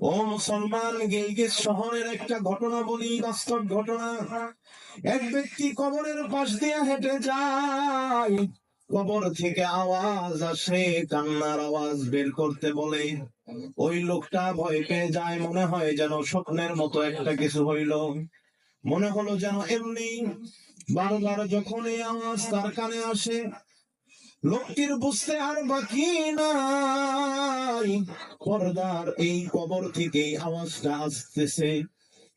ও মুসলমান, গিলগিত শহরের একটা ঘটনা বলি, বাস্তব ঘটনা। এক ব্যক্তি কবরের পাশ দিয়ে হেঁটে যায়। কবর থেকে আওয়াজ আসে, কান্নার আওয়াজ বের করতে বলে। ওই লোকটা ভয় পেয়ে যায়, মনে হয় যেন স্বপ্নের মতো একটা কিছু হইল। মনে হলো যেন এমনি। বারবার যখন এই আওয়াজ তার কানে আসে, লোকটির বুঝতে আর বাকি নাই পর্দার এই কবর থেকেই আওয়াজটা আসতেছে।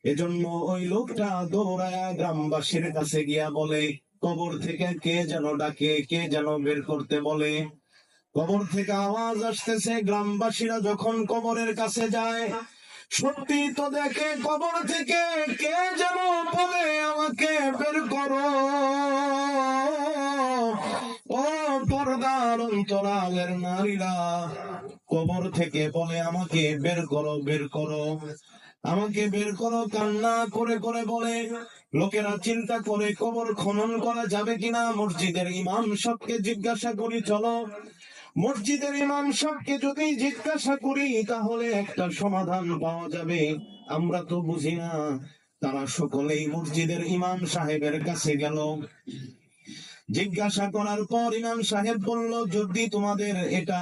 এজন্য ওই লোকটা দৌড়ায়া গ্রামবাসীর কাছে গিয়া বলে, কবর থেকে কে যেন ডাকে, কে যেন বের করতে বলে। কবর থেকে আওয়াজ আসতেছে। গ্রামবাসীরা যখন কবরের কাছে যায়, সত্যি তো দেখে কবর থেকে কে যেন বলে, আমাকে বের করো। ও পর্দার অন্তরালের নারীরা, কবর থেকে বলে, আমাকে বের করো, বের করো, আমাকে বের করো। কান্না করে করে বলে। লোকেরা চিন্তা করে কবর খনন করা যাবে কিনা। মসজিদের ইমাম সাহেবকে জিজ্ঞাসা করি, চলো মসজিদের ইমাম সাহেবকে যদি জিজ্ঞাসা করি তাহলে একটা সমাধান পাওয়া যাবে। আমরা তো বুঝি না। তারা সকলেই মসজিদের ইমাম সাহেবের কাছে গেল। জিজ্ঞাসা করার পর ইমাম সাহেব বলল, যদি তোমাদের এটা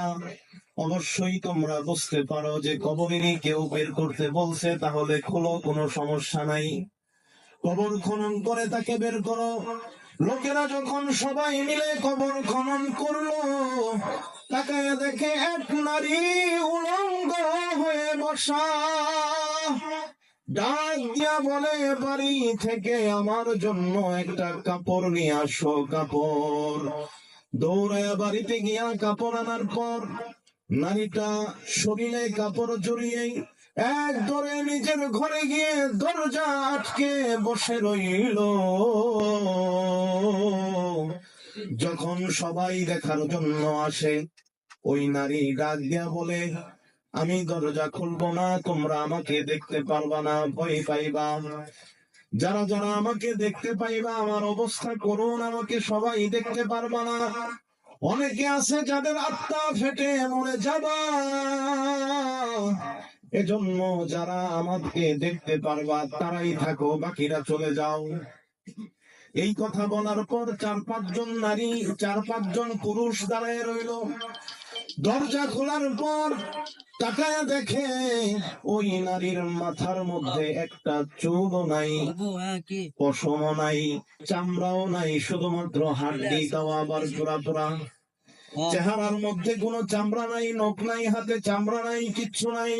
অবশ্যই তোমরা বুঝতে পারো যে কবরেরই কেউ বের করতে বলছে, তাহলে খোলো, কোনো সমস্যা নাই। কবর খনন করে তাকে বের করো। লোকেরা যখন সবাই মিলে কবর খনন করলো, তাকায় দেখে এক নারী উলঙ্গ হয়ে বসা। ডাক দিয়া বলে, বাড়ি থেকে আমার জন্য একটা কাপড় নিয়ে আসো, কাপড়। দৌড়ায় বাড়িতে গিয়া কাপড় আনার পর নারীটা শরীরে কাপড় জড়িয়ে এক দৌড়ে নিজের ঘরে গিয়ে দরজা আটকে বসে রইল। যখন সবাই দেখার জন্য আসে, ওই নারী ডাক দিয়া বলে, আমি দরজা খুলবো না, তোমরা আমাকে দেখতে পারবা না, ভয় পাইবা। যারা যারা আমাকে দেখতে পাইবা, আমার অবস্থা করুন, আমাকে সবাই দেখতে পারবা না। অনেকে আছে যাদের আত্মা ফেটে মরে যাবা। এজন্য যারা আমাকে দেখতে পারবা তারাই থাকো, বাকিরা চলে যাও। এই কথা বলার পর 4-5 জন নারী, 4-5 জন পুরুষ দাঁড়ায় রইল। দরজা খোলার পর তাকায় দেখে ওই নারীর মাথার মধ্যে একটা চুলও নাই, পশমও নাই, চামড়াও নাই, শুধুমাত্র হাড্ডি, তাও আবার জোড়া জোড়া। চেহারার মধ্যে কোনো চামড়া নাই, নখ নাই, হাতে চামড়া নাই, কিচ্ছু নাই।